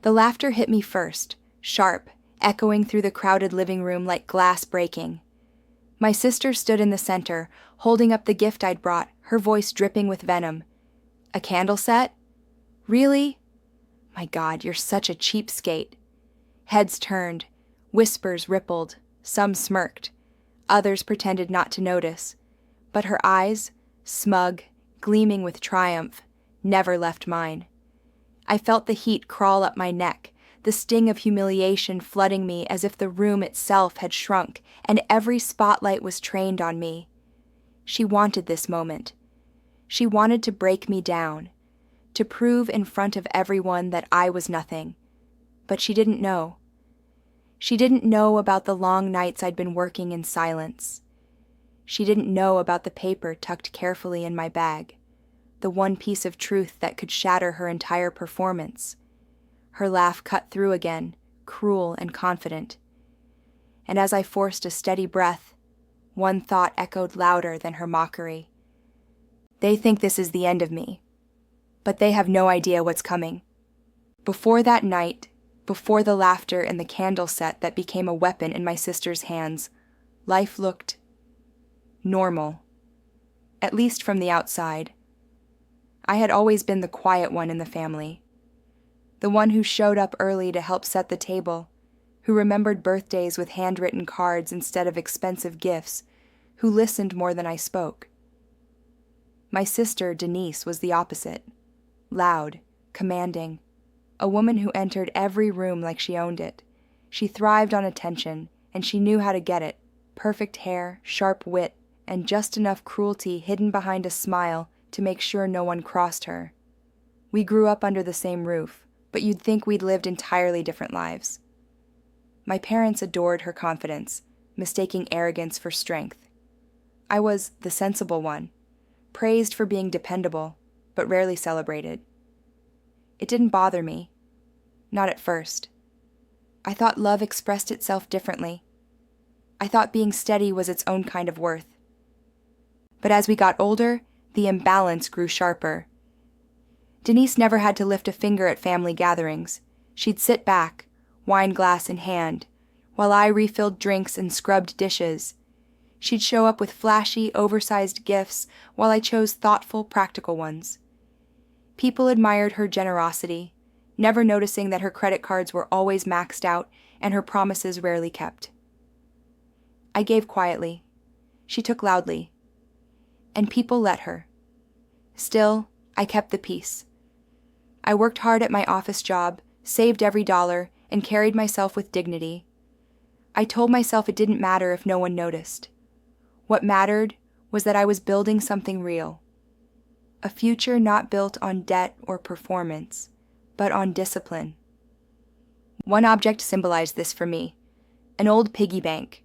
The laughter hit me first, sharp, echoing through the crowded living room like glass breaking. My sister stood in the center, holding up the gift I'd brought, her voice dripping with venom. A candle set? Really? My God, you're such a cheapskate. Heads turned, whispers rippled, some smirked. Others pretended not to notice. But her eyes, smug, gleaming with triumph, never left mine. I felt the heat crawl up my neck, the sting of humiliation flooding me as if the room itself had shrunk and every spotlight was trained on me. She wanted this moment. She wanted to break me down, to prove in front of everyone that I was nothing. But she didn't know. She didn't know about the long nights I'd been working in silence. She didn't know about the paper tucked carefully in my bag, the one piece of truth that could shatter her entire performance. Her laugh cut through again, cruel and confident. And as I forced a steady breath, one thought echoed louder than her mockery. They think this is the end of me, but they have no idea what's coming. Before that night, before the laughter and the candle set that became a weapon in my sister's hands, life looked normal, at least from the outside. I had always been the quiet one in the family, the one who showed up early to help set the table, who remembered birthdays with handwritten cards instead of expensive gifts, who listened more than I spoke. My sister, Denise, was the opposite. Loud, commanding, a woman who entered every room like she owned it. She thrived on attention, and she knew how to get it. Perfect hair, sharp wit, and just enough cruelty hidden behind a smile to make sure no one crossed her. We grew up under the same roof, but you'd think we'd lived entirely different lives. My parents adored her confidence, mistaking arrogance for strength. I was the sensible one, praised for being dependable, but rarely celebrated. It didn't bother me. Not at first. I thought love expressed itself differently. I thought being steady was its own kind of worth. But as we got older, the imbalance grew sharper. Denise never had to lift a finger at family gatherings. She'd sit back, wine glass in hand, while I refilled drinks and scrubbed dishes. She'd show up with flashy, oversized gifts while I chose thoughtful, practical ones. People admired her generosity, never noticing that her credit cards were always maxed out and her promises rarely kept. I gave quietly. She took loudly. And people let her. Still, I kept the peace. I worked hard at my office job, saved every dollar, and carried myself with dignity. I told myself it didn't matter if no one noticed. What mattered was that I was building something real. A future not built on debt or performance, but on discipline. One object symbolized this for me, an old piggy bank.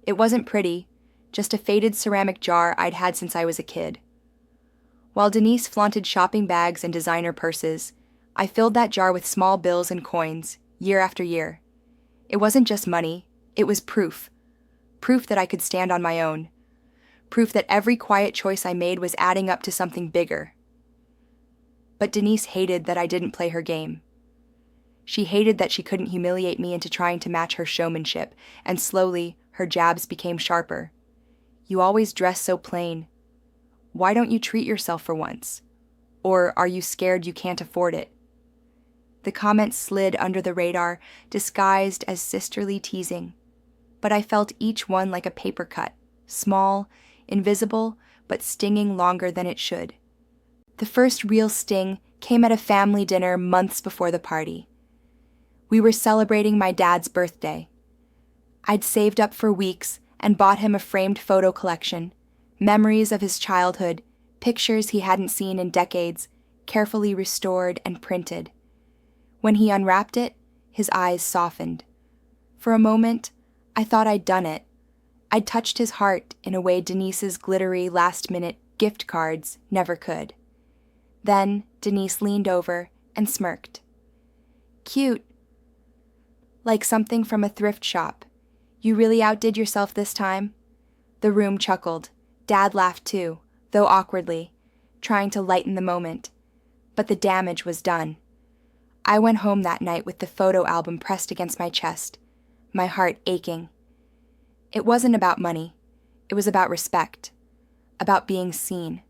It wasn't pretty, just a faded ceramic jar I'd had since I was a kid. While Denise flaunted shopping bags and designer purses, I filled that jar with small bills and coins, year after year. It wasn't just money, it was proof. Proof that I could stand on my own. Proof that every quiet choice I made was adding up to something bigger. But Denise hated that I didn't play her game. She hated that she couldn't humiliate me into trying to match her showmanship, and slowly, her jabs became sharper. You always dress so plain. Why don't you treat yourself for once? Or are you scared you can't afford it? The comments slid under the radar, disguised as sisterly teasing. But I felt each one like a paper cut, small, invisible, but stinging longer than it should. The first real sting came at a family dinner months before the party. We were celebrating my dad's birthday. I'd saved up for weeks and bought him a framed photo collection, memories of his childhood, pictures he hadn't seen in decades, carefully restored and printed. When he unwrapped it, his eyes softened. For a moment, I thought I'd done it. I'd touched his heart in a way Denise's glittery last-minute gift cards never could. Then Denise leaned over and smirked. Cute. Like something from a thrift shop. You really outdid yourself this time? The room chuckled. Dad laughed too, though awkwardly, trying to lighten the moment. But the damage was done. I went home that night with the photo album pressed against my chest, my heart aching. It wasn't about money. It was about respect, about being seen.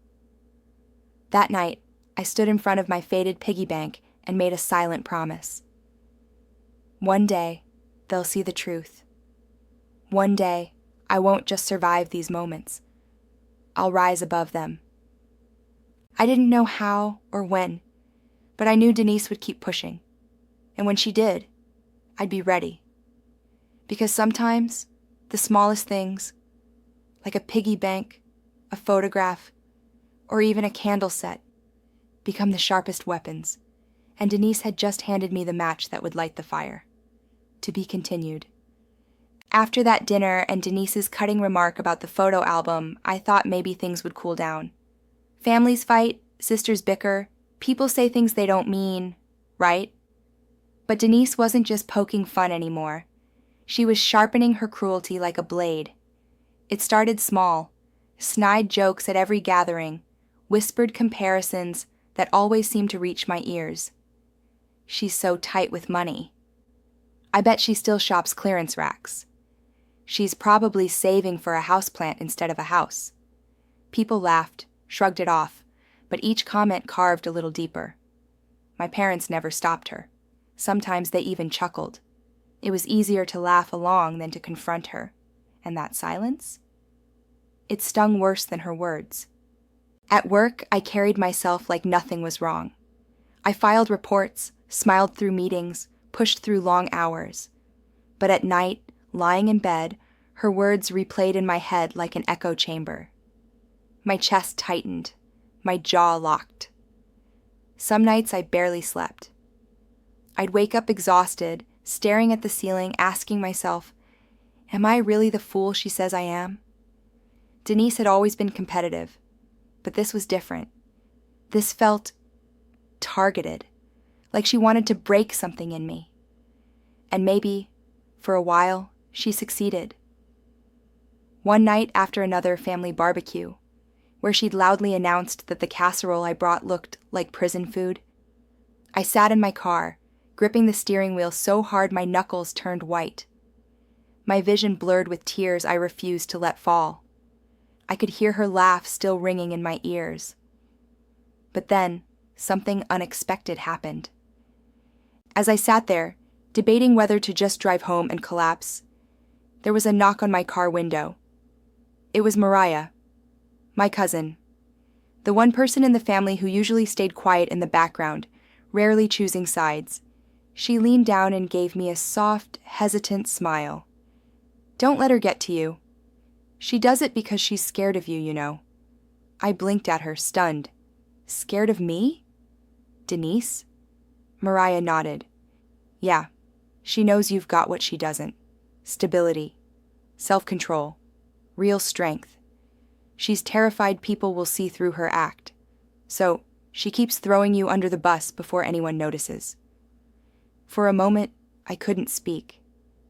That night, I stood in front of my faded piggy bank and made a silent promise. One day, they'll see the truth. One day, I won't just survive these moments. I'll rise above them. I didn't know how or when, but I knew Denise would keep pushing. And when she did, I'd be ready. Because sometimes, the smallest things, like a piggy bank, a photograph, or even a candle set, become the sharpest weapons, and Denise had just handed me the match that would light the fire. To be continued. After that dinner and Denise's cutting remark about the photo album, I thought maybe things would cool down. Families fight, sisters bicker, people say things they don't mean, right? But Denise wasn't just poking fun anymore. She was sharpening her cruelty like a blade. It started small, snide jokes at every gathering, whispered comparisons that always seemed to reach my ears. She's so tight with money. I bet she still shops clearance racks. She's probably saving for a houseplant instead of a house. People laughed, shrugged it off, but each comment carved a little deeper. My parents never stopped her. Sometimes they even chuckled. It was easier to laugh along than to confront her. And that silence? It stung worse than her words. At work, I carried myself like nothing was wrong. I filed reports, smiled through meetings, pushed through long hours. But at night, lying in bed, her words replayed in my head like an echo chamber. My chest tightened, my jaw locked. Some nights I barely slept. I'd wake up exhausted, staring at the ceiling, asking myself, am I really the fool she says I am? Denise had always been competitive, but this was different. This felt targeted, like she wanted to break something in me. And maybe, for a while, she succeeded. One night after another family barbecue, where she'd loudly announced that the casserole I brought looked like prison food, I sat in my car, gripping the steering wheel so hard my knuckles turned white. My vision blurred with tears I refused to let fall. I could hear her laugh still ringing in my ears. But then, something unexpected happened. As I sat there, debating whether to just drive home and collapse, there was a knock on my car window. It was Mariah, my cousin, the one person in the family who usually stayed quiet in the background, rarely choosing sides. She leaned down and gave me a soft, hesitant smile. Don't let her get to you. She does it because she's scared of you, you know. I blinked at her, stunned. Scared of me? Denise? Mariah nodded. Yeah, she knows you've got what she doesn't. Stability. Self-control. Real strength. She's terrified people will see through her act. So, she keeps throwing you under the bus before anyone notices. For a moment, I couldn't speak.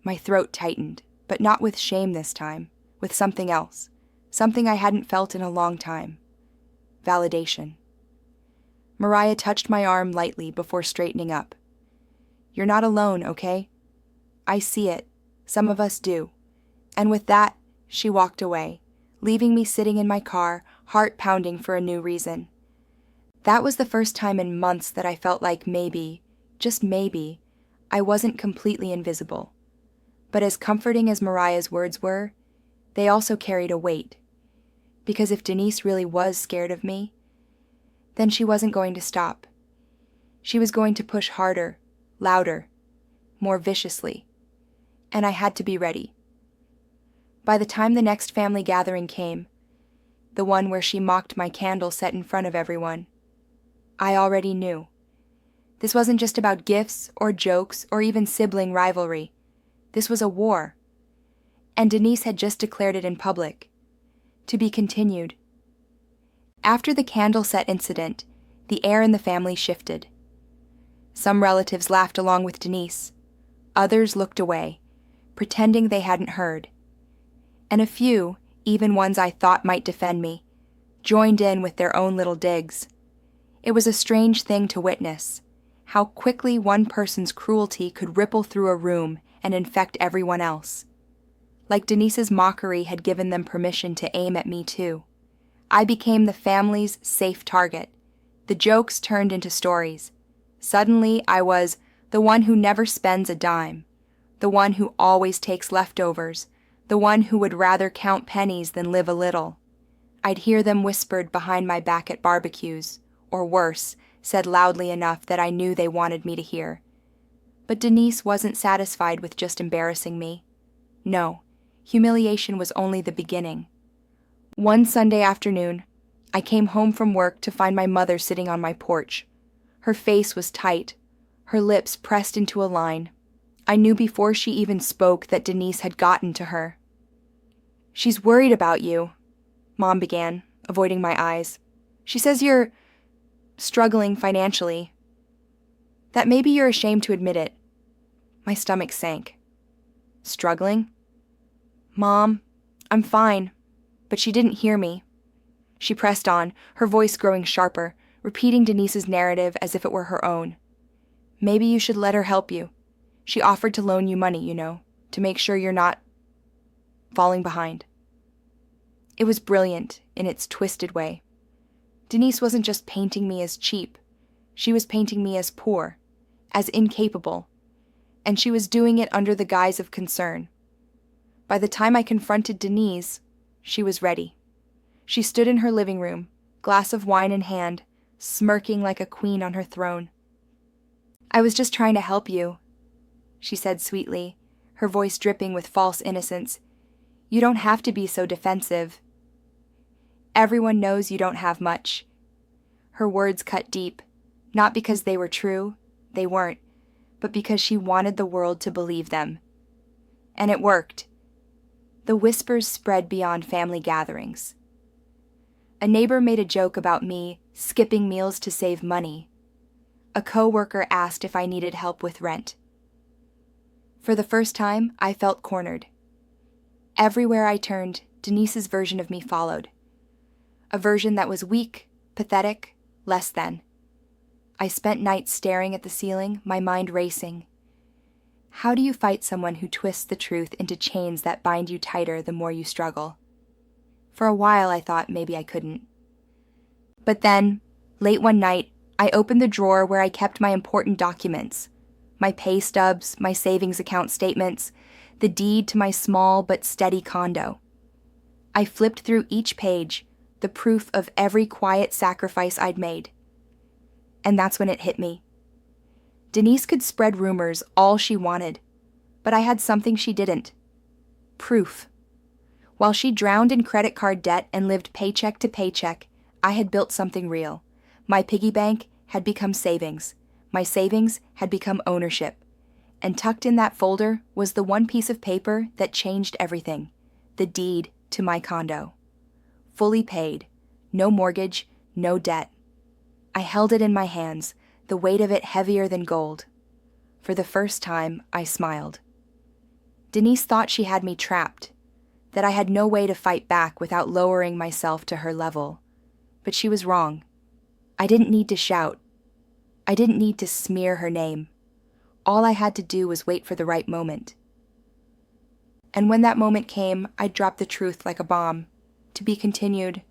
My throat tightened, but not with shame this time, with something else, something I hadn't felt in a long time. Validation. Mariah touched my arm lightly before straightening up. You're not alone, okay? I see it. Some of us do. And with that, she walked away, leaving me sitting in my car, heart pounding for a new reason. That was the first time in months that I felt like maybe, just maybe, I wasn't completely invisible. But as comforting as Mariah's words were, they also carried a weight. Because if Denise really was scared of me, then she wasn't going to stop. She was going to push harder, louder, more viciously. And I had to be ready. By the time the next family gathering came, the one where she mocked my candle set in front of everyone, I already knew. This wasn't just about gifts or jokes or even sibling rivalry. This was a war. And Denise had just declared it in public. To be continued. After the candle set incident, the air in the family shifted. Some relatives laughed along with Denise. Others looked away, pretending they hadn't heard. And a few, even ones I thought might defend me, joined in with their own little digs. It was a strange thing to witness, how quickly one person's cruelty could ripple through a room and infect everyone else. Like Denise's mockery had given them permission to aim at me too. I became the family's safe target. The jokes turned into stories. Suddenly, I was the one who never spends a dime, the one who always takes leftovers, the one who would rather count pennies than live a little. I'd hear them whispered behind my back at barbecues, or worse, said loudly enough that I knew they wanted me to hear. But Denise wasn't satisfied with just embarrassing me. No, humiliation was only the beginning. One Sunday afternoon, I came home from work to find my mother sitting on my porch. Her face was tight, her lips pressed into a line. I knew before she even spoke that Denise had gotten to her. "She's worried about you," Mom began, avoiding my eyes. "She says you're struggling financially. That maybe you're ashamed to admit it." My stomach sank. Struggling? "Mom, I'm fine." But she didn't hear me. She pressed on, her voice growing sharper, repeating Denise's narrative as if it were her own. "Maybe you should let her help you. She offered to loan you money, to make sure you're not falling behind." It was brilliant in its twisted way. Denise wasn't just painting me as cheap. She was painting me as poor, as incapable, and she was doing it under the guise of concern. By the time I confronted Denise, she was ready. She stood in her living room, glass of wine in hand, smirking like a queen on her throne. "I was just trying to help you," she said sweetly, her voice dripping with false innocence. "You don't have to be so defensive. Everyone knows you don't have much." Her words cut deep, not because they were true, they weren't, but because she wanted the world to believe them. And it worked. The whispers spread beyond family gatherings. A neighbor made a joke about me skipping meals to save money. A coworker asked if I needed help with rent. For the first time, I felt cornered. Everywhere I turned, Denise's version of me followed. A version that was weak, pathetic, less than. I spent nights staring at the ceiling, my mind racing. How do you fight someone who twists the truth into chains that bind you tighter the more you struggle? For a while, I thought maybe I couldn't. But then, late one night, I opened the drawer where I kept my important documents. My pay stubs, my savings account statements, the deed to my small but steady condo. I flipped through each page, the proof of every quiet sacrifice I'd made. And that's when it hit me. Denise could spread rumors all she wanted, but I had something she didn't. Proof. While she drowned in credit card debt and lived paycheck to paycheck, I had built something real. My piggy bank had become savings. My savings had become ownership. And tucked in that folder was the one piece of paper that changed everything, the deed to my condo. Fully paid, no mortgage, no debt. I held it in my hands, the weight of it heavier than gold. For the first time, I smiled. Denise thought she had me trapped, that I had no way to fight back without lowering myself to her level. But she was wrong. I didn't need to shout. I didn't need to smear her name. All I had to do was wait for the right moment. And when that moment came, I dropped the truth like a bomb. To be continued.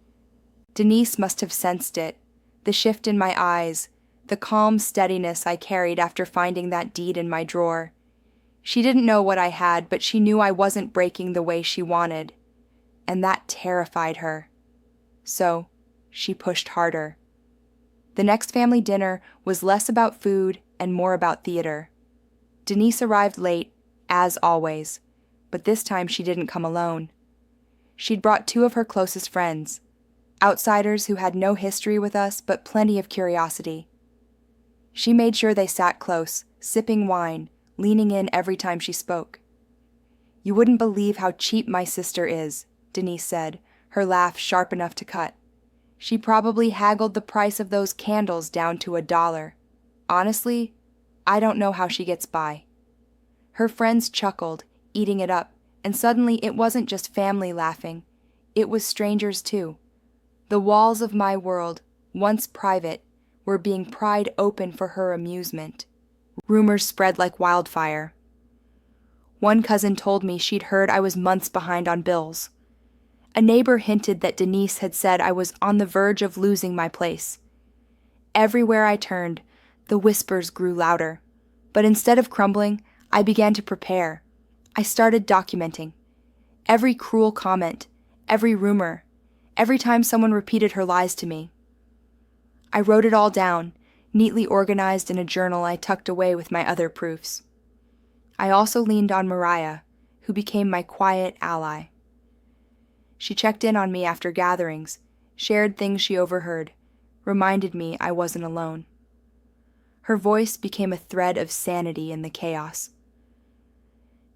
Denise must have sensed it, the shift in my eyes, the calm steadiness I carried after finding that deed in my drawer. She didn't know what I had, but she knew I wasn't breaking the way she wanted, and that terrified her. So, she pushed harder. The next family dinner was less about food and more about theater. Denise arrived late, as always, but this time she didn't come alone. She'd brought 2 of her closest friends, outsiders who had no history with us but plenty of curiosity. She made sure they sat close, sipping wine, leaning in every time she spoke. "You wouldn't believe how cheap my sister is," Denise said, her laugh sharp enough to cut. "She probably haggled the price of those candles down to $1. Honestly, I don't know how she gets by." Her friends chuckled, eating it up, and suddenly it wasn't just family laughing. It was strangers too. The walls of my world, once private, were being pried open for her amusement. Rumors spread like wildfire. One cousin told me she'd heard I was months behind on bills. A neighbor hinted that Denise had said I was on the verge of losing my place. Everywhere I turned, the whispers grew louder. But instead of crumbling, I began to prepare. I started documenting. Every cruel comment, every rumor, every time someone repeated her lies to me. I wrote it all down, neatly organized in a journal I tucked away with my other proofs. I also leaned on Mariah, who became my quiet ally. She checked in on me after gatherings, shared things she overheard, reminded me I wasn't alone. Her voice became a thread of sanity in the chaos.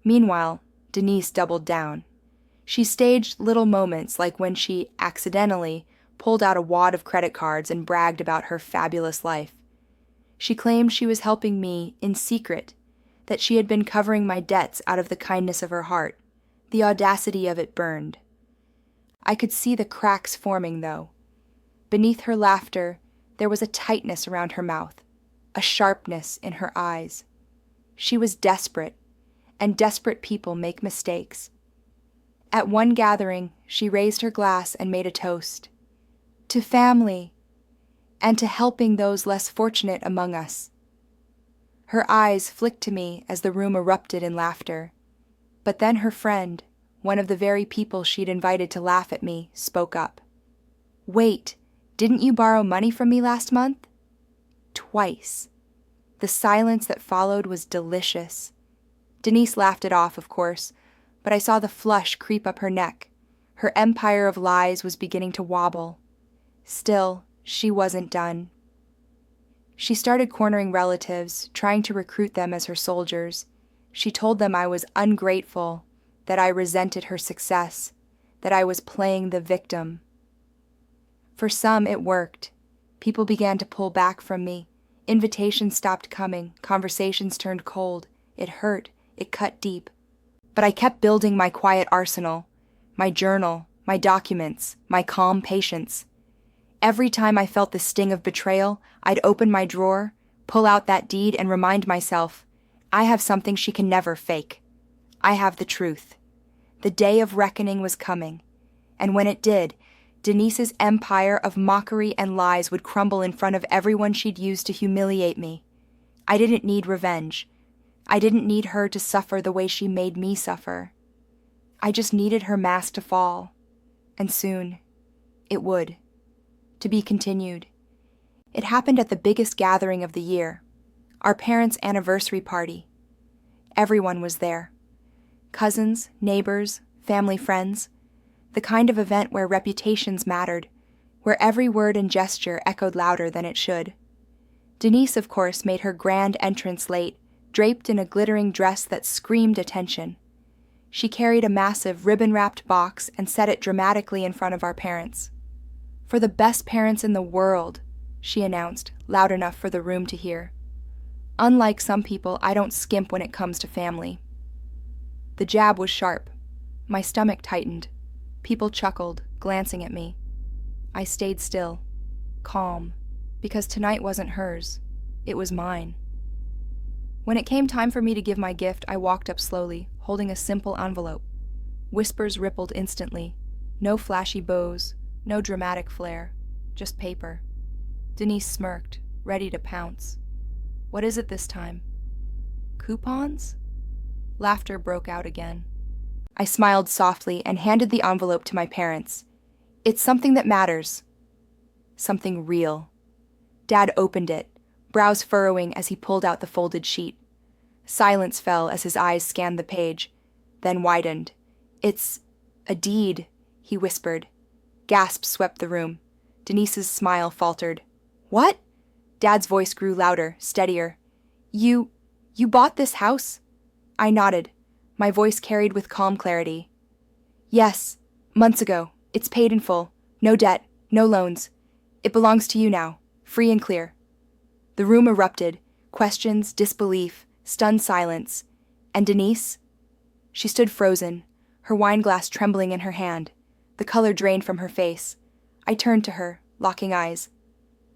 Meanwhile, Denise doubled down. She staged little moments like when she accidentally pulled out a wad of credit cards and bragged about her fabulous life. She claimed she was helping me in secret, that she had been covering my debts out of the kindness of her heart. The audacity of it burned. I could see the cracks forming, though. Beneath her laughter, there was a tightness around her mouth, a sharpness in her eyes. She was desperate, and desperate people make mistakes. At one gathering, she raised her glass and made a toast. To family, and to helping those less fortunate among us. Her eyes flicked to me as the room erupted in laughter. But then her friend, one of the very people she'd invited to laugh at me, spoke up. Wait, didn't you borrow money from me last month? Twice. The silence that followed was delicious. Denise laughed it off, of course, but I saw the flush creep up her neck. Her empire of lies was beginning to wobble. Still, she wasn't done. She started cornering relatives, trying to recruit them as her soldiers. She told them I was ungrateful, that I resented her success, that I was playing the victim. For some, it worked. People began to pull back from me. Invitations stopped coming. Conversations turned cold. It hurt. It cut deep. But I kept building my quiet arsenal, my journal, my documents, my calm patience. Every time I felt the sting of betrayal, I'd open my drawer, pull out that deed, and remind myself, I have something she can never fake. I have the truth. The day of reckoning was coming, and when it did, Denise's empire of mockery and lies would crumble in front of everyone she'd used to humiliate me. I didn't need revenge. I didn't need her to suffer the way she made me suffer. I just needed her mask to fall, and soon, it would. To be continued. It happened at the biggest gathering of the year, our parents' anniversary party. Everyone was there. Cousins, neighbors, family friends. The kind of event where reputations mattered, where every word and gesture echoed louder than it should. Denise, of course, made her grand entrance late, draped in a glittering dress that screamed attention. She carried a massive ribbon-wrapped box and set it dramatically in front of our parents. For the best parents in the world, she announced, loud enough for the room to hear. Unlike some people, I don't skimp when it comes to family. The jab was sharp. My stomach tightened. People chuckled, glancing at me. I stayed still, calm, because tonight wasn't hers. It was mine. When it came time for me to give my gift, I walked up slowly, holding a simple envelope. Whispers rippled instantly. No flashy bows, no dramatic flair, just paper. Denise smirked, ready to pounce. What is it this time? Coupons? Laughter broke out again. I smiled softly and handed the envelope to my parents. It's something that matters. Something real. Dad opened it, brows furrowing as he pulled out the folded sheet. Silence fell as his eyes scanned the page, then widened. It's a deed, he whispered. Gasps swept the room. Denise's smile faltered. What? Dad's voice grew louder, steadier. You bought this house? I nodded, my voice carried with calm clarity. Yes, months ago. It's paid in full. No debt, no loans. It belongs to you now, free and clear. The room erupted, questions, disbelief, stunned silence. And Denise? She stood frozen, her wine glass trembling in her hand. The color drained from her face. I turned to her, locking eyes.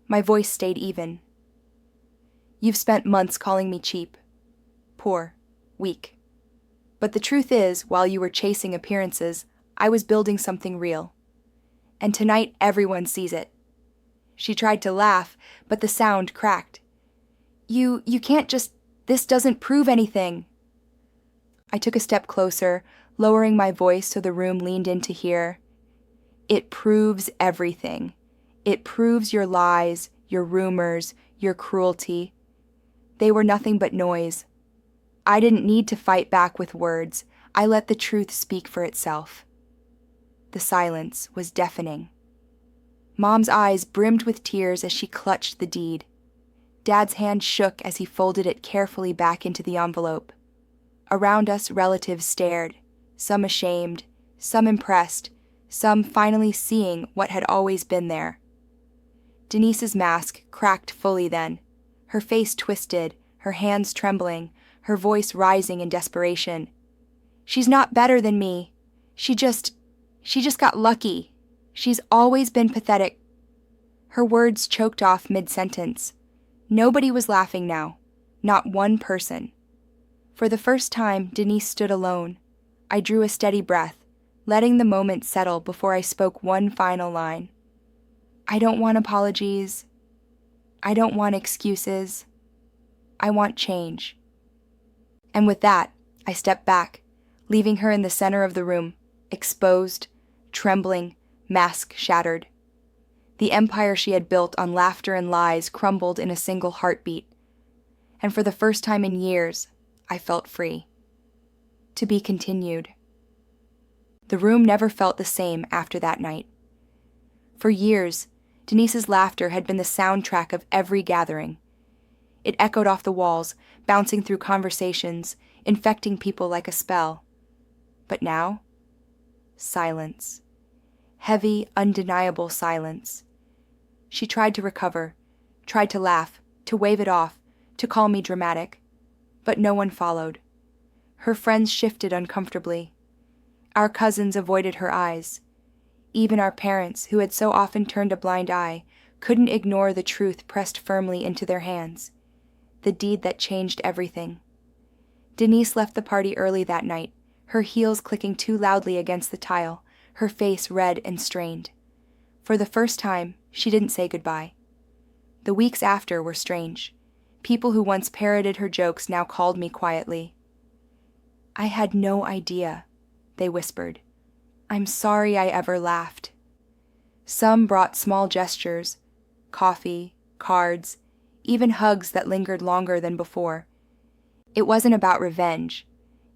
My voice stayed even. You've spent months calling me cheap, poor, weak. But the truth is, while you were chasing appearances, I was building something real. And tonight everyone sees it. She tried to laugh, but the sound cracked. You can't just, this doesn't prove anything. I took a step closer, lowering my voice so the room leaned in to hear. It proves everything. It proves your lies, your rumors, your cruelty. They were nothing but noise. I didn't need to fight back with words. I let the truth speak for itself. The silence was deafening. Mom's eyes brimmed with tears as she clutched the deed. Dad's hand shook as he folded it carefully back into the envelope. Around us, relatives stared, some ashamed, some impressed, some finally seeing what had always been there. Denise's mask cracked fully then, her face twisted, her hands trembling, her voice rising in desperation. She's not better than me. She just got lucky. She's always been pathetic. Her words choked off mid-sentence. Nobody was laughing now. Not one person. For the first time, Denise stood alone. I drew a steady breath, letting the moment settle before I spoke one final line. I don't want apologies. I don't want excuses. I want change. And with that, I stepped back, leaving her in the center of the room, exposed, trembling, mask shattered. The empire she had built on laughter and lies crumbled in a single heartbeat. And for the first time in years, I felt free. To be continued. The room never felt the same after that night. For years, Denise's laughter had been the soundtrack of every gathering. It echoed off the walls, bouncing through conversations, infecting people like a spell. But now, silence. Heavy, undeniable silence. She tried to recover, tried to laugh, to wave it off, to call me dramatic. But no one followed. Her friends shifted uncomfortably. Our cousins avoided her eyes. Even our parents, who had so often turned a blind eye, couldn't ignore the truth pressed firmly into their hands. The deed that changed everything. Denise left the party early that night, her heels clicking too loudly against the tile, her face red and strained. For the first time, she didn't say goodbye. The weeks after were strange. People who once parroted her jokes now called me quietly. I had no idea, they whispered. I'm sorry I ever laughed. Some brought small gestures, coffee, cards, even hugs that lingered longer than before. It wasn't about revenge.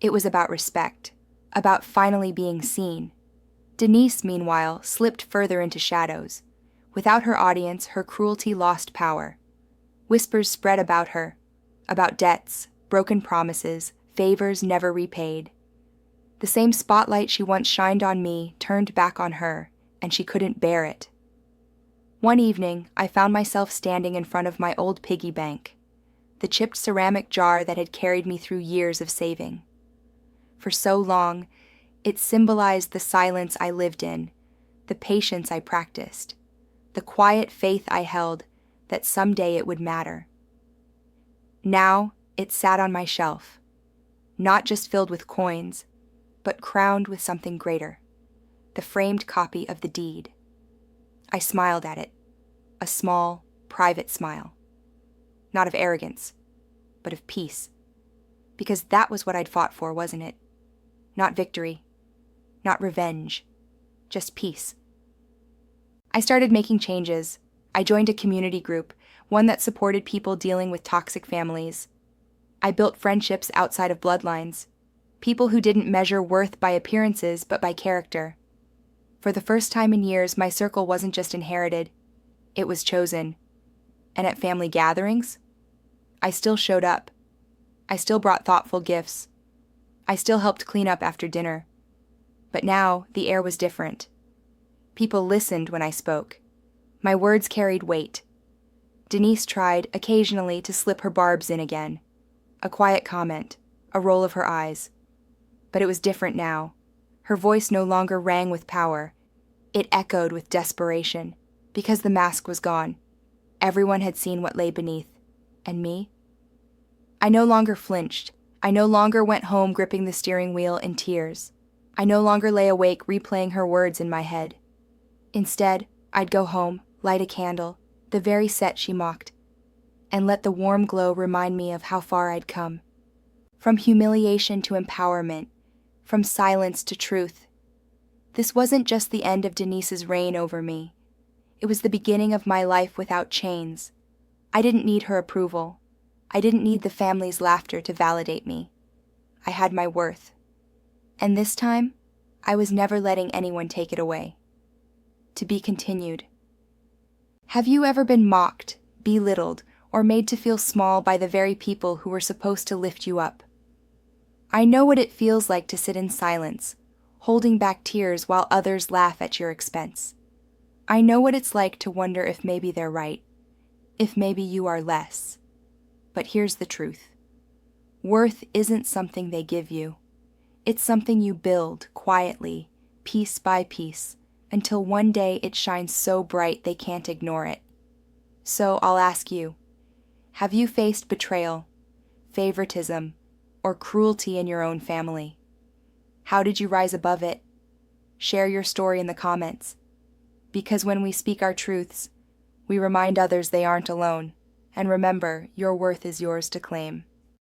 It was about respect, about finally being seen. Denise, meanwhile, slipped further into shadows. Without her audience, her cruelty lost power. Whispers spread about her, about debts, broken promises, favors never repaid. The same spotlight she once shined on me turned back on her, and she couldn't bear it. One evening, I found myself standing in front of my old piggy bank, the chipped ceramic jar that had carried me through years of saving. For so long, it symbolized the silence I lived in, the patience I practiced, the quiet faith I held that someday it would matter. Now, it sat on my shelf, not just filled with coins, but crowned with something greater, the framed copy of the deed. I smiled at it, a small, private smile. Not of arrogance, but of peace. Because that was what I'd fought for, wasn't it? Not victory, not revenge, just peace. I started making changes. I joined a community group, one that supported people dealing with toxic families. I built friendships outside of bloodlines, people who didn't measure worth by appearances but by character. For the first time in years, my circle wasn't just inherited, it was chosen. And at family gatherings, I still showed up. I still brought thoughtful gifts. I still helped clean up after dinner. But now, the air was different. People listened when I spoke. My words carried weight. Denise tried, occasionally, to slip her barbs in again. A quiet comment, a roll of her eyes. But it was different now. Her voice no longer rang with power. It echoed with desperation, because the mask was gone, Everyone had seen what lay beneath. And me? I no longer flinched. I no longer went home gripping the steering wheel in tears. I no longer lay awake replaying her words in my head. Instead, I'd go home, light a candle, the very set she mocked, and let the warm glow remind me of how far I'd come. From humiliation to empowerment, from silence to truth. This wasn't just the end of Denise's reign over me. It was the beginning of my life without chains. I didn't need her approval. I didn't need the family's laughter to validate me. I had my worth. And this time, I was never letting anyone take it away. To be continued. Have you ever been mocked, belittled, or made to feel small by the very people who were supposed to lift you up? I know what it feels like to sit in silence, holding back tears while others laugh at your expense. I know what it's like to wonder if maybe they're right, if maybe you are less. But here's the truth. Worth isn't something they give you. It's something you build quietly, piece by piece, until one day it shines so bright they can't ignore it. So I'll ask you, have you faced betrayal, favoritism, or cruelty in your own family? How did you rise above it? Share your story in the comments. Because when we speak our truths, we remind others they aren't alone, and remember, your worth is yours to claim.